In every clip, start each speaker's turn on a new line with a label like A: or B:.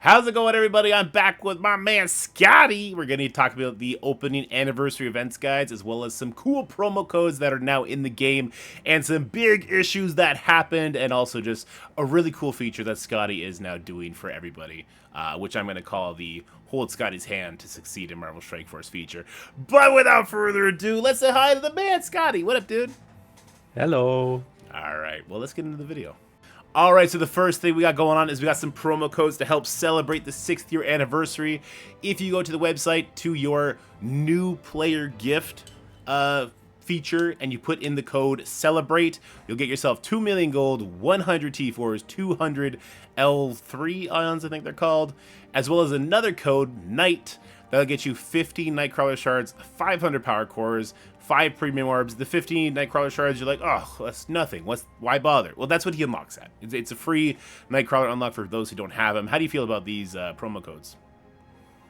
A: How's it going, everybody? I'm back with my man Scotty. We're going to talk about the opening anniversary events guides, as well as some cool promo codes that are now in the game, and some big issues that happened, and also just a really cool feature that Scotty is now doing for everybody, which I'm going to call the Hold Scotty's Hand to Succeed in Marvel Strike Force feature. But without further ado, let's say hi to the man Scotty. What up, dude?
B: Hello.
A: All right, well, let's get into the video. Alright, so the first thing we got going on is we got some promo codes to help celebrate the 6th year anniversary. If you go to the website to your new player gift feature and you put in the code CELEBRATE, you'll get yourself 2 million gold, 100 T4s, 200 L3 ions, I think they're called, as well as another code, NIGHT, that'll get you 50 Nightcrawler shards, 500 power cores, 5 premium orbs. The 15 Nightcrawler shards, you're like, oh, that's nothing. Why bother? Well, that's what he unlocks at. It's a free Nightcrawler unlock for those who don't have them. How do you feel about these promo codes?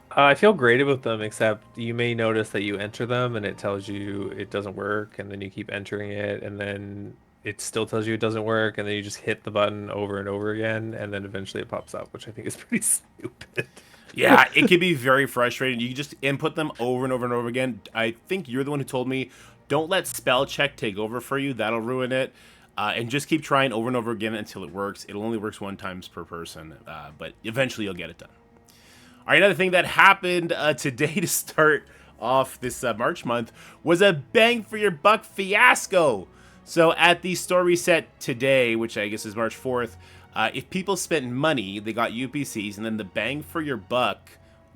B: I feel great about them, except you may notice that you enter them and it tells you it doesn't work, and then you keep entering it, and then it still tells you it doesn't work, and then you just hit the button over and over again, and then eventually it pops up, which I think is pretty stupid.
A: Yeah, it can be very frustrating. You just input them over and over and over again. I think you're the one who told me, don't let spell check take over for you. That'll ruin it. And just keep trying over and over again until it works. It only works 1 time per person, but eventually you'll get it done. All right, another thing that happened today to start off this March month was a bang for your buck fiasco. So at the store reset today, which I guess is March 4th, if people spent money, they got UPCs, and then the bang for your buck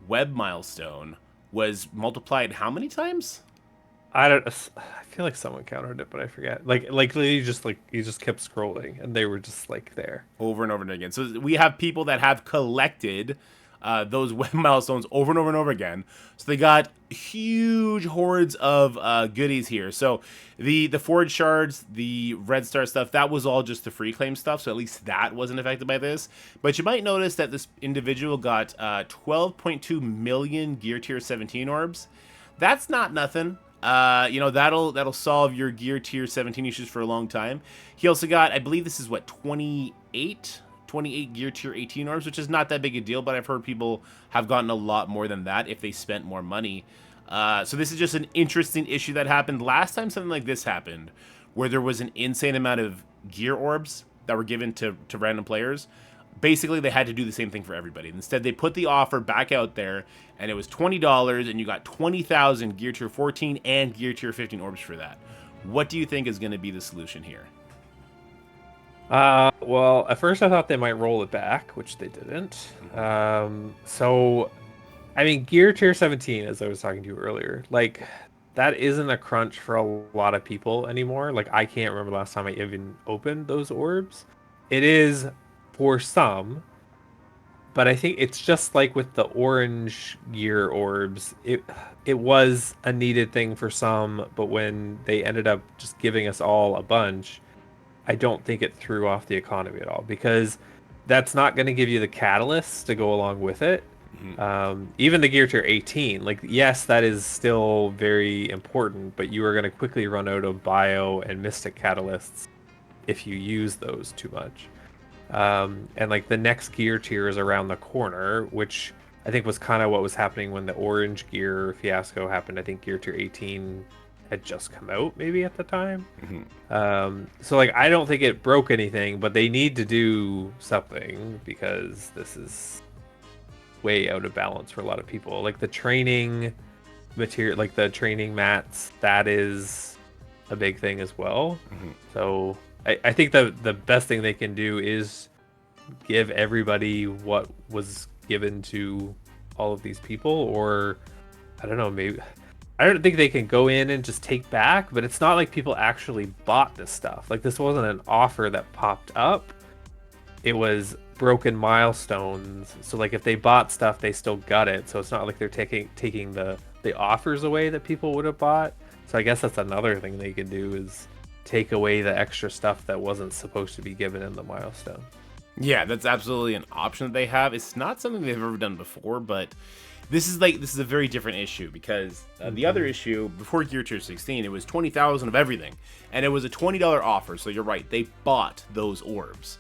A: web milestone was multiplied how many times?
B: I feel like someone counted it, but I forget. Like you just kept scrolling, and they were just like there
A: Over and over and again. So we have people that have collected those web milestones over and over and over again. So they got huge hordes of goodies here. So the Forge shards, the Red Star stuff, that was all just the free claim stuff. So at least that wasn't affected by this. But you might notice that this individual got 12.2 million Gear Tier 17 orbs. That's not nothing. That'll solve your Gear Tier 17 issues for a long time. He also got, I believe this is what, 28 Gear Tier 18 orbs, which is not that big a deal, but I've heard people have gotten a lot more than that if they spent more money. So this is just an interesting issue that happened. Last time something like this happened, where there was an insane amount of gear orbs that were given to random players, basically they had to do the same thing for everybody. Instead, they put the offer back out there, and it was $20, and you got 20,000 Gear Tier 14 and Gear Tier 15 orbs for that. What do you think is going to be the solution here?
B: Well, at first I thought they might roll it back, which they didn't. So, I mean, Gear Tier 17, as I was talking to you earlier, like, that isn't a crunch for a lot of people anymore. Like, I can't remember the last time I even opened those orbs. It is for some, but I think it's just like with the orange gear orbs. It was a needed thing for some, but when they ended up just giving us all a bunch, I don't think it threw off the economy at all, because that's not going to give you the catalysts to go along with it. Even the Gear Tier 18, like, yes, that is still very important, but you are going to quickly run out of bio and mystic catalysts if you use those too much. And like the next gear tier is around the corner, which I think was kind of what was happening when the orange gear fiasco happened. I think Gear Tier 18 had just come out maybe at the time. So like, I don't think it broke anything, but they need to do something, because this is way out of balance for a lot of people. Like the training material, like the training mats, that is a big thing as well. So I think the best thing they can do is give everybody what was given to all of these people, or I don't know, maybe I don't think they can go in and just take back, but it's not like people actually bought this stuff. Like, this wasn't an offer that popped up. It was broken milestones. So like, if they bought stuff, they still got it. So it's not like they're taking the offers away that people would have bought. So I guess that's another thing they can do, is take away the extra stuff that wasn't supposed to be given in the milestone.
A: Yeah, that's absolutely an option that they have. It's not something they've ever done before, but this is a very different issue, because the other issue before Gear Tier 16, it was 20,000 of everything, and it was a $20 offer. So you're right, they bought those orbs.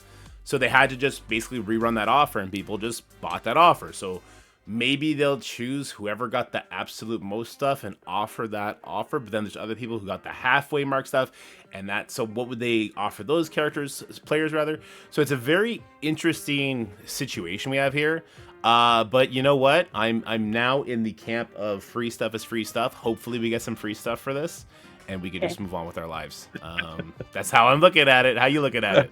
A: So they had to just basically rerun that offer, and people just bought that offer. So maybe they'll choose whoever got the absolute most stuff and offer that offer, but then there's other people who got the halfway mark stuff, and that, so what would they offer those players rather? So it's a very interesting situation we have here. But you know what? I'm now in the camp of free stuff is free stuff. Hopefully we get some free stuff for this, and we could just move on with our lives. That's how I'm looking at it. How you looking at it?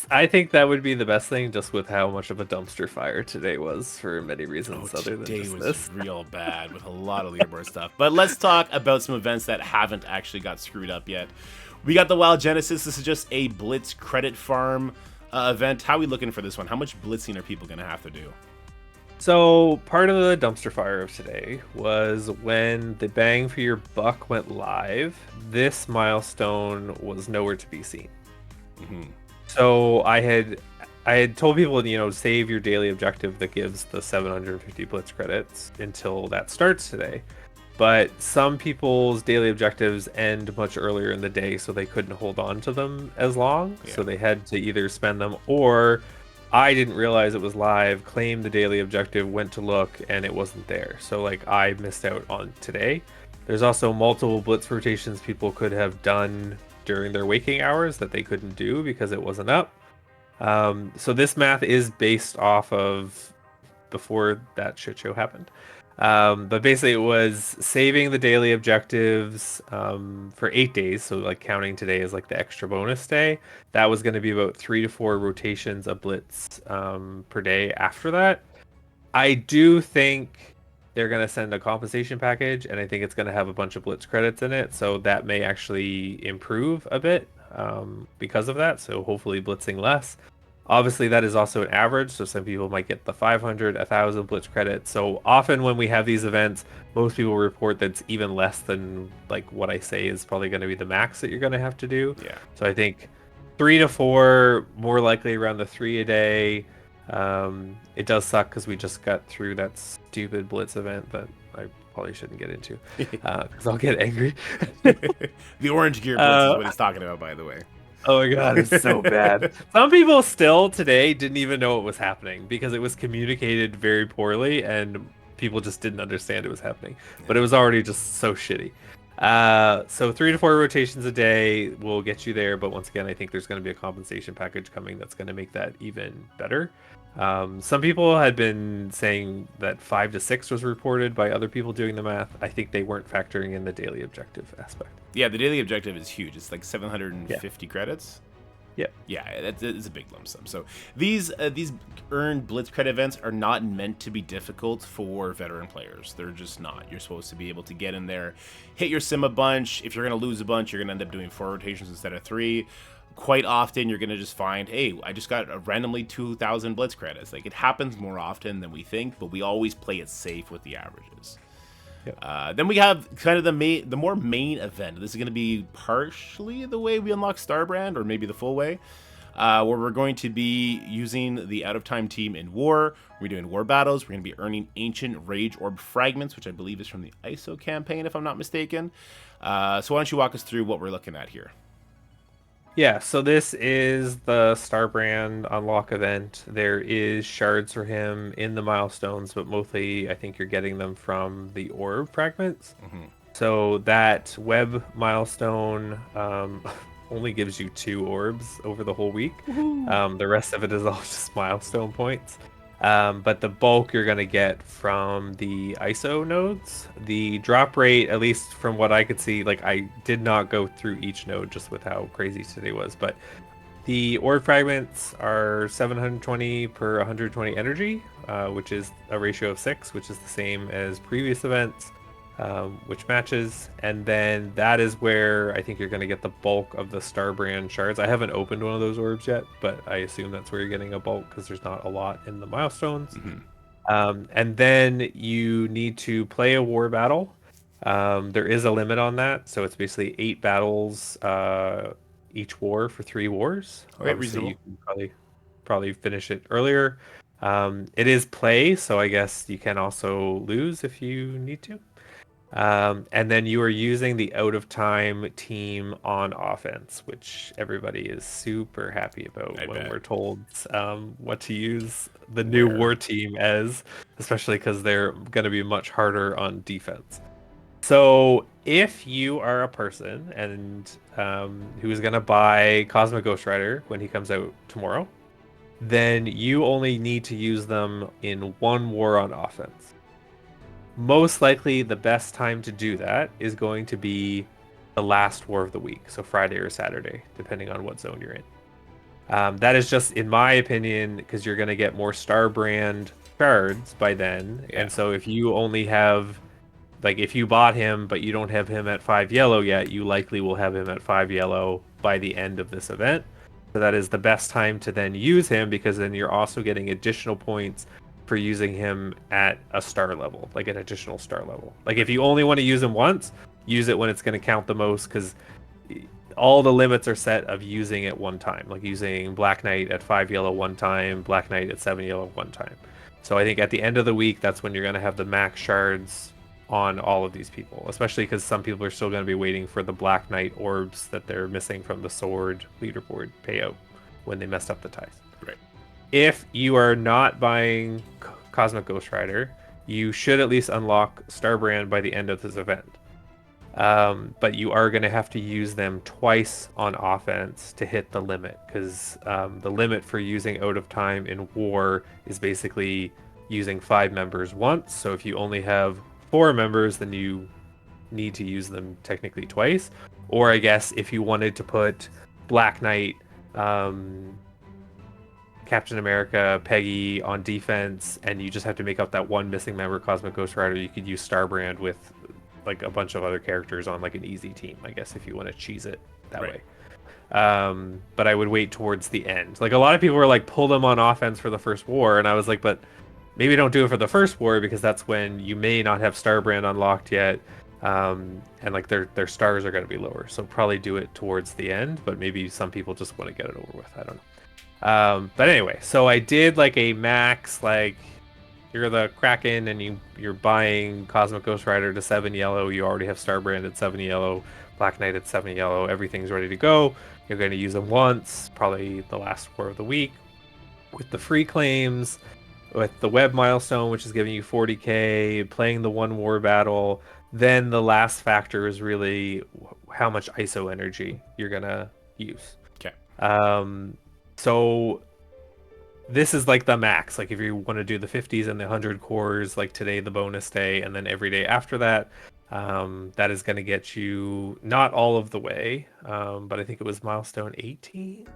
B: I think that would be the best thing, just with how much of a dumpster fire today was for many reasons other than
A: Today
B: just
A: was
B: this.
A: real bad with a lot of leaderboard stuff. But let's talk about some events that haven't actually got screwed up yet. We got the Wild Genesis. This is just a Blitz credit farm event. How are we looking for this one? How much blitzing are people going to have to do?
B: So part of the dumpster fire of today was when the Bang for Your Buck went live. This milestone was nowhere to be seen.
A: Mm-hmm.
B: So I had told people, save your daily objective that gives the 750 blitz credits until that starts today. But some people's daily objectives end much earlier in the day, so they couldn't hold on to them as long. Yeah. So they had to either spend them, or I didn't realize it was live, claimed the daily objective, went to look, and it wasn't there. So I missed out on today. There's also multiple blitz rotations people could have done during their waking hours that they couldn't do because it wasn't up. So this math is based off of before that shit show happened. But basically it was saving the daily objectives for 8 days. So counting today as the extra bonus day. That was going to be about 3 to 4 rotations of blitz per day after that. I do think they're going to send a compensation package, and I think it's going to have a bunch of blitz credits in it. So that may actually improve a bit because of that. So hopefully blitzing less. Obviously, that is also an average. So some people might get the 500, 1,000 blitz credits. So often when we have these events, most people report that's even less than what I say is probably going to be the max that you're going to have to do.
A: Yeah.
B: So I think 3 to 4, more likely around the 3 a day. It does suck because we just got through that stupid blitz event that I probably shouldn't get into because I'll get angry.
A: The orange gear blitz is what he's talking about, by the way.
B: Oh my god, it's so bad. Some people still today didn't even know what was happening because it was communicated very poorly and people just didn't understand it was happening. But it was already just so shitty. So 3 to 4 rotations a day will get you there, but once again, I think there's going to be a compensation package coming that's going to make that even better. Some people had been saying that 5 to 6 was reported by other people doing the math. I think they weren't factoring in the daily objective aspect.
A: Yeah, the daily objective is huge. It's 750 credits.
B: Yeah.
A: Yeah, it's a big lump sum. So these earned blitz credit events are not meant to be difficult for veteran players. They're just not. You're supposed to be able to get in there, hit your sim a bunch. If you're going to lose a bunch, you're going to end up doing 4 rotations instead of 3. Quite often, you're going to just find, hey, I just got randomly 2,000 blitz credits. It happens more often than we think, but we always play it safe with the averages. Yep. Then we have kind of the more main event. This is going to be partially the way we unlock StarBrand, or maybe the full way, where we're going to be using the out of time team in war. We're doing war battles. We're going to be earning ancient rage orb fragments, which I believe is from the ISO campaign, if I'm not mistaken. So why don't you walk us through what we're looking at here?
B: Yeah, so this is the StarBrand unlock event. There is shards for him in the milestones, but mostly I think you're getting them from the orb fragments. Mm-hmm. So that web milestone only gives you 2 orbs over the whole week. The rest of it is all just milestone points. But the bulk you're going to get from the ISO nodes. The drop rate, at least from what I could see, I did not go through each node just with how crazy today was, but the orb fragments are 720 per 120 energy, which is a ratio of 6, which is the same as previous events, which matches. And then that is where I think you're going to get the bulk of the StarBrand shards. I haven't opened one of those orbs yet, but I assume that's where you're getting a bulk because there's not a lot in the milestones. Mm-hmm. And then you need to play a war battle. There is a limit on that, so it's basically 8 battles each war for 3 wars.
A: Okay, reasonable.
B: You can probably finish it earlier. It is play, so I guess you can also lose if you need to. And then you are using the out of time team on offense, which everybody is super happy about
A: I
B: when
A: bet.
B: we're told what to use the new
A: Where?
B: war team as, especially because they're going to be much harder on defense. So if you are a person and who is going to buy Cosmic Ghost Rider when he comes out tomorrow, then you only need to use them in one war on offense. Most likely, the best time to do that is going to be the last war of the week, so Friday or Saturday, depending on what zone you're in. That is just, in my opinion, because you're going to get more StarBrand cards by then.
A: Yeah.
B: And so if you only have, like, if you bought him, but you don't have him at 5 yellow yet, you likely will have him at 5 yellow by the end of this event. So that is the best time to then use him, because then you're also getting additional points for using him at a star level, like an additional star level. Like if you only want to use him once, use it when it's going to count the most, because all the limits are set of using it one time, like using Black Knight at 5 yellow one time, Black Knight at 7 yellow one time. So I think at the end of the week, that's when you're going to have the max shards on all of these people, especially because some people are still going to be waiting for the Black Knight orbs that they're missing from the sword leaderboard payout when they messed up the ties.
A: Right.
B: If you are not buying Cosmic Ghost Rider, you should at least unlock StarBrand by the end of this event. But you are going to have to use them twice on offense to hit the limit, because the limit for using out of time in war is basically using 5 members once. So if you only have 4 members, then you need to use them technically twice. Or I guess if you wanted to put Black Knight, Captain America, Peggy on defense, and you just have to make up that one missing member, Cosmic Ghost Rider, you could use StarBrand with like a bunch of other characters on like an easy team, I guess, if you want to cheese it that
A: Right.
B: way. But I would wait towards the end. Like a lot of people were like, pull them on offense for the first war, and I was like, but maybe don't do it for the first war, because that's when you may not have StarBrand unlocked yet, and like their stars are going to be lower. So probably do it towards the end, but maybe some people just want to get it over with. I don't know. But anyway, so I did like a max, like you're the Kraken and you're buying Cosmic Ghost Rider to 7 yellow. You already have StarBrand at 7 yellow, Black Knight at 7 yellow. Everything's ready to go. You're going to use them once, probably the last war of the week, with the free claims, with the web milestone, which is giving you 40k, playing the one war battle. Then the last factor is really how much ISO energy you're going to use.
A: Okay.
B: So this is like the max. Like if you want to do the 50s and the 100 cores, like today, the bonus day, and then every day after that, that is going to get you not all of the way, but I think it was milestone 18.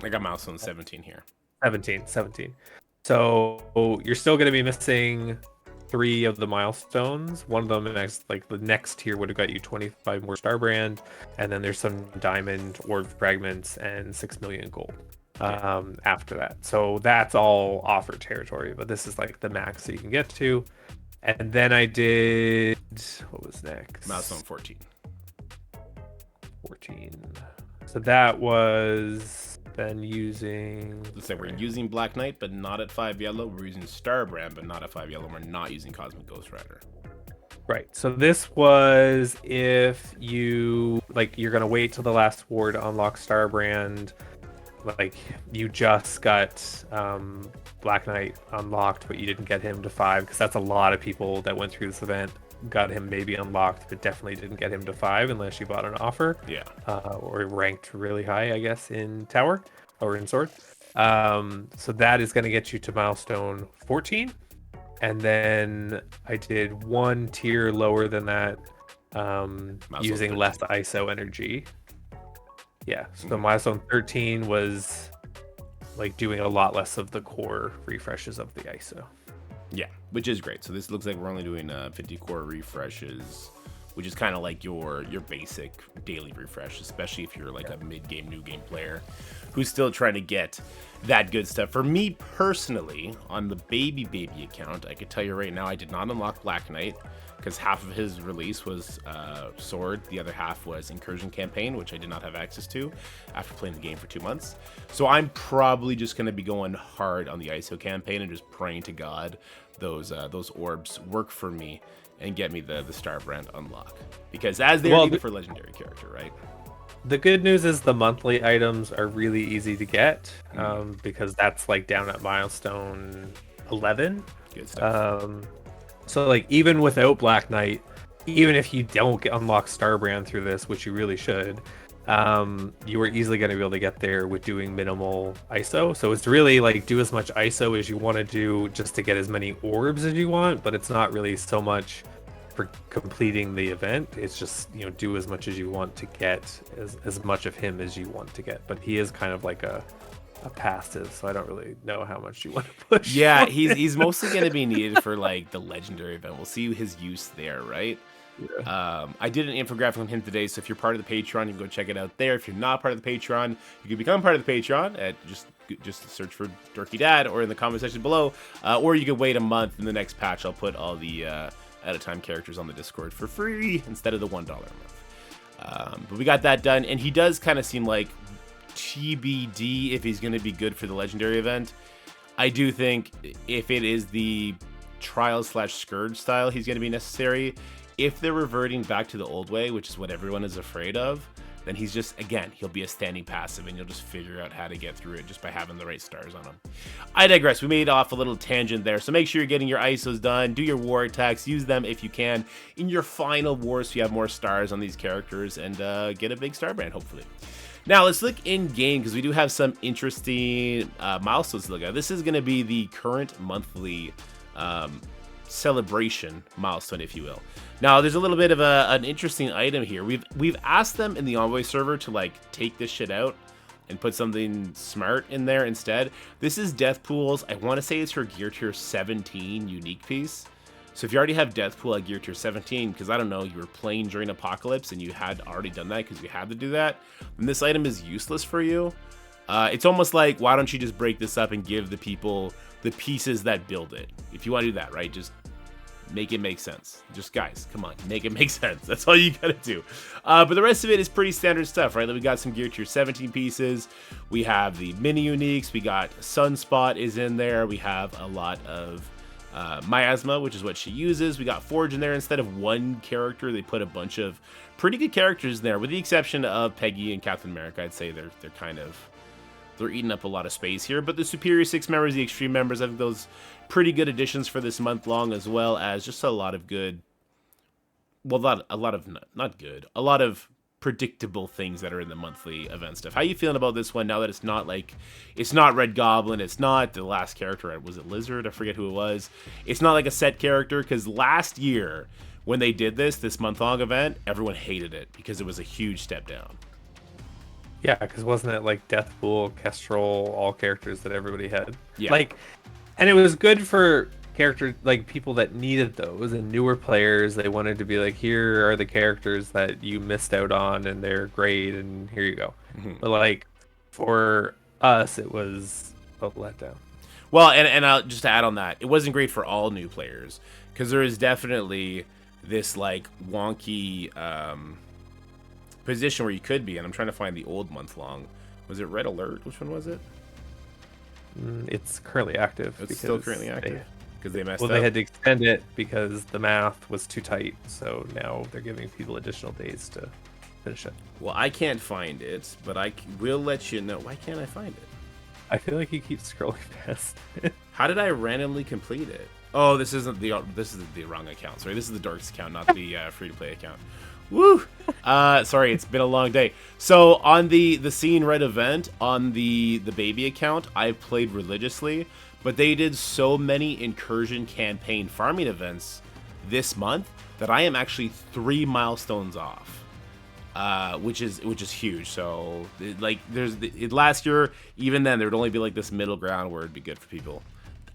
A: I got milestone 17 here.
B: 17. So you're still going to be missing 3 of the milestones. One of them, like the next tier, would have got you 25 more StarBrand, and then there's some diamond orb fragments and 6 million gold after that. So that's all offer territory, but this is like the max that you can get to. And then I did, what was next?
A: Milestone 14.
B: 14. So that was then using.
A: Looks like we're using Black Knight, but not at 5 yellow. We're using StarBrand, but not at 5 yellow. We're not using Cosmic Ghost Rider.
B: Right. So this was if you like, you're gonna wait till the last war to unlock StarBrand. Like you just got Black Knight unlocked, but you didn't get him to 5, because that's a lot of people that went through this event got him maybe unlocked, but definitely didn't get him to 5 unless you bought an offer.
A: Yeah.
B: Or ranked really high, I guess, in Tower or in Sword. So that is going to get you to milestone 14. And then I did 1 tier lower than that, using
A: 13.
B: less ISO energy. Yeah, so milestone 13 was like doing a lot less of the core refreshes of the ISO.
A: Yeah, which is great. So this looks like we're only doing 50 core refreshes, which is kind of like your basic daily refresh, especially if you're like a mid-game, new game player. who's still trying to get that good stuff. For me personally, on the baby account, I could tell you right now, I did not unlock Black Knight because half of his release was Sword, the other half was Incursion Campaign, which I did not have access to after playing the game for 2 months. So I'm probably just going to be going hard on the ISO campaign and just praying to God those orbs work for me and get me the StarBrand unlock, because as they're needed for legendary character, right?
B: The good news is the monthly items are really easy to get, because that's like down at milestone 11.
A: Good stuff.
B: So like even without Black Knight, even if you don't unlock StarBrand through this, which you really should, you are easily going to be able to get there with doing minimal ISO. So it's really like do as much ISO as you want to do just to get as many orbs as you want, but it's not really so much for completing the event. It's just, you know, do as much as you want to get as much of him as you want to get. But he is kind of like a passive, so I don't really know how much you want to push.
A: Yeah, he's mostly going to be needed for like the legendary event. We'll see his use there, right? Yeah. I did an infographic on him today, so if you're part of the Patreon, you can go check it out there. If you're not part of the Patreon, you can become part of the Patreon at just search for Dorky Dad or in the comment section below, or you can wait a month. In the next patch, I'll put all the at-a-time characters on the Discord for free instead of the $1 a month. But we got that done, and he does kind of seem like TBD if he's going to be good for the legendary event. I do think if it is the trial/scourge style, he's going to be necessary. If they're reverting back to the old way, which is what everyone is afraid of, then he's just, again, he'll be a standing passive, and you'll just figure out how to get through it just by having the right stars on him. I digress. We made off a little tangent there, so make sure you're getting your ISOs done, do your war attacks, use them if you can in your final wars so you have more stars on these characters, and get a big StarBrand, hopefully. Now, let's look in-game, because we do have some interesting milestones to look at. This is going to be the current monthly celebration milestone, if you will. Now, there's a little bit of an interesting item here. We've asked them in the Envoy server to like take this shit out and put something smart in there instead. This is Deathpool's, I want to say it's her Gear Tier 17 unique piece. So if you already have Deathpool at Gear Tier 17, because I don't know, you were playing during Apocalypse and you had already done that because you had to do that, then this item is useless for you. It's almost like, why don't you just break this up and give the people the pieces that build it? If you want to do that, right? Just make it make sense. Just, guys, come on, make it make sense. That's all you gotta do. But the rest of it is pretty standard stuff, right? Like, we got some Gear Tier 17 pieces. We have the mini uniques. We got Sunspot is in there. We have a lot of Miasma, which is what she uses. We got Forge in there. Instead of one character, they put a bunch of pretty good characters in there, with the exception of Peggy and Captain America. I'd say they're eating up a lot of space here. But the Superior 6 members, the Extreme members, I think those pretty good additions for this month long, as well as just a lot of good, well, a lot of predictable things that are in the monthly event stuff. How you feeling about this one now that it's not Red Goblin, it's not the last character, was it Lizard? I forget who it was. It's not like a set character, because last year when they did this month-long event, everyone hated it because it was a huge step down.
B: Yeah, because wasn't it like Deathpool, Kestrel, all characters that everybody had?
A: Yeah.
B: Like, and it was good for characters, like people that needed those and newer players. They wanted to be like, here are the characters that you missed out on, and they're great, and here you go. Mm-hmm. But like for us, it was a letdown.
A: Well, and I'll just to add on that, it wasn't great for all new players, because there is definitely this like wonky position where you could be, and I'm trying to find the old month long. Was it Red Alert? Which one was it?
B: It's currently active.
A: It's still currently active because they messed up.
B: Well, they had to extend it because the math was too tight, so now they're giving people additional days to finish it.
A: Well, I can't find it, but I will let you know. Why can't I find it?
B: I feel like you keep scrolling past.
A: How did I randomly complete it? Oh, this is the wrong account. Sorry, this is the Dorks account, not the free-to-play account. Woo! Sorry, it's been a long day. So on the Seeing Red event on the baby account, I've played religiously, but they did so many incursion campaign farming events this month that I am actually 3 milestones off, which is huge. So last year, even then, there would only be like this middle ground where it'd be good for people.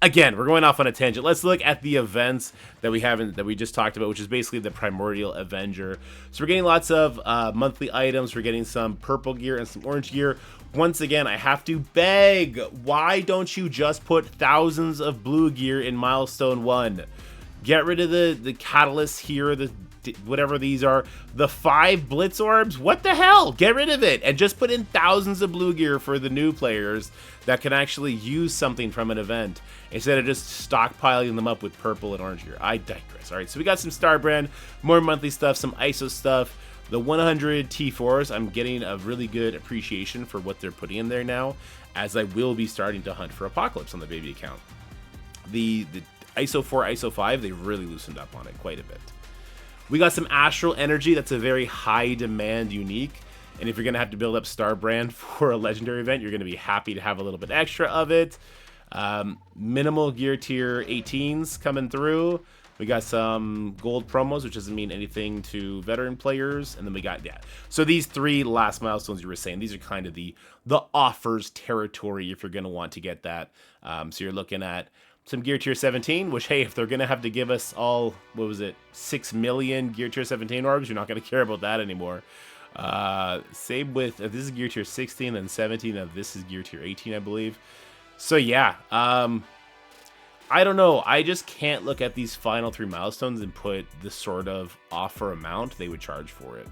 A: again, we're going off on a tangent. Let's look at the events that we just talked about, which is basically the Primordial Avenger. So we're getting lots of monthly items. We're getting some purple gear and some orange gear. Once again, I have to beg, why don't you just put thousands of blue gear in Milestone 1? Get rid of the catalysts here, the whatever these are, the 5 blitz orbs. What the hell? Get rid of it and just put in thousands of blue gear for the new players that can actually use something from an event instead of just stockpiling them up with purple and orange gear. I digress. All right, so we got some StarBrand, more monthly stuff, some ISO stuff. The 100 T4s, I'm getting a really good appreciation for what they're putting in there now, as I will be starting to hunt for Apocalypse on the baby account. The ISO 4, ISO 5, they really loosened up on it quite a bit. We got some Astral Energy. That's a very high demand unique. And if you're going to have to build up StarBrand for a legendary event, you're going to be happy to have a little bit extra of it. Minimal gear tier 18s coming through. We got some gold promos, which doesn't mean anything to veteran players. And then we got, yeah. So these 3 last milestones you were saying, these are kind of the offers territory if you're going to want to get that. So you're looking at some gear tier 17, which, hey, if they're going to have to give us all, what was it, 6 million gear tier 17 orbs, you're not going to care about that anymore. Same with, this is gear tier 16 and 17, and this is gear tier 18, I believe. So, yeah, I don't know. I just can't look at these final 3 milestones and put the sort of offer amount they would charge for it.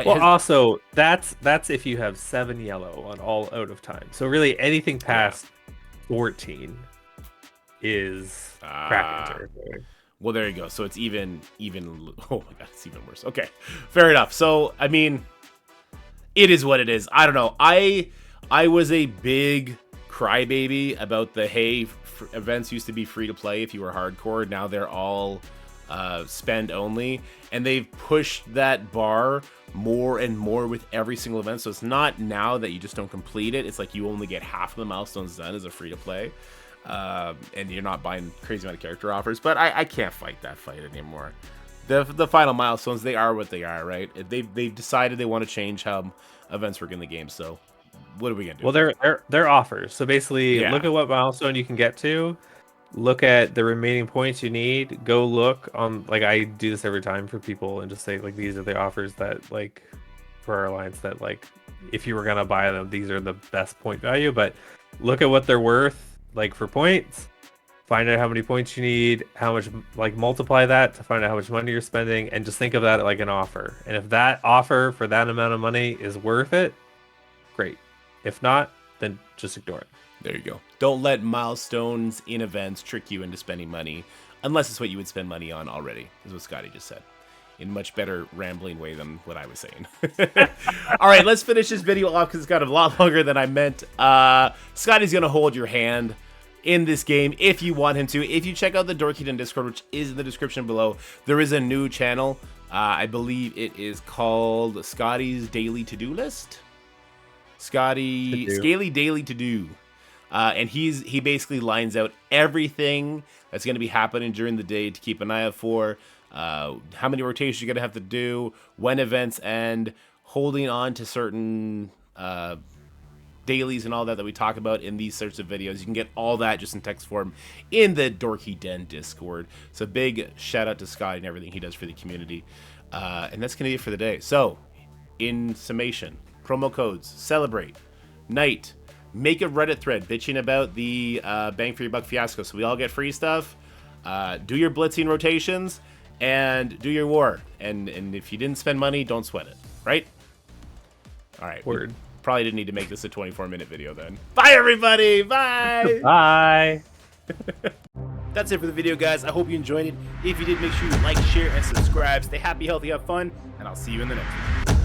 B: Well, also, that's if you have 7 yellow on all out of time. So really, anything past 14 is Kraken territory.
A: Well, there you go. So it's even. Oh my god, it's even worse. Okay, fair enough. So I mean, it is what it is. I don't know. I was a big crybaby about the events used to be free to play if you were hardcore. Now they're all spend only, and they've pushed that bar more and more with every single event. So it's not now that you just don't complete it. It's like you only get half of the milestones done as a free to play. And you're not buying crazy amount of character offers, but I can't fight that fight anymore. The final milestones, they are what they are, right? They've decided they want to change how events work in the game. So what are we gonna do?
B: Well, they're offers. So basically, look at what milestone you can get to. Look at the remaining points you need. Go look on, like, I do this every time for people and just say, like, these are the offers that, like, for our alliance that, like, if you were gonna buy them, these are the best point value. But look at what they're worth. Like, for points, find out how many points you need, how much, like, multiply that to find out how much money you're spending, and just think of that like an offer. And if that offer for that amount of money is worth it, great. If not, then just ignore it.
A: There you go. Don't let milestones in events trick you into spending money, unless it's what you would spend money on already, is what Scotty just said. In a much better rambling way than what I was saying. All right, let's finish this video off because it's got a lot longer than I meant. Scotty's going to hold your hand in this game if you want him to. If you check out the Dorky Den Discord, which is in the description below, there is a new channel. I believe it is called Scotty's Daily To-Do List. Scaly Daily To-Do. And he basically lines out everything that's going to be happening during the day to keep an eye out for. How many rotations you're going to have to do, when events end, holding on to certain dailies and all that we talk about in these sorts of videos. You can get all that just in text form in the Dorky Den Discord. So big shout out to Scott and everything he does for the community. And that's going to be it for the day. So, in summation, promo codes, Celebrate, Night, make a Reddit thread bitching about the Bang for Your Buck fiasco so we all get free stuff. Do your blitzing rotations. And do your war. And if you didn't spend money, don't sweat it. Right? All right.
B: Word.
A: Probably didn't need to make this a 24-minute video then. Bye, everybody. Bye.
B: Bye.
A: That's it for the video, guys. I hope you enjoyed it. If you did, make sure you like, share, and subscribe. Stay happy, healthy, have fun. And I'll see you in the next one.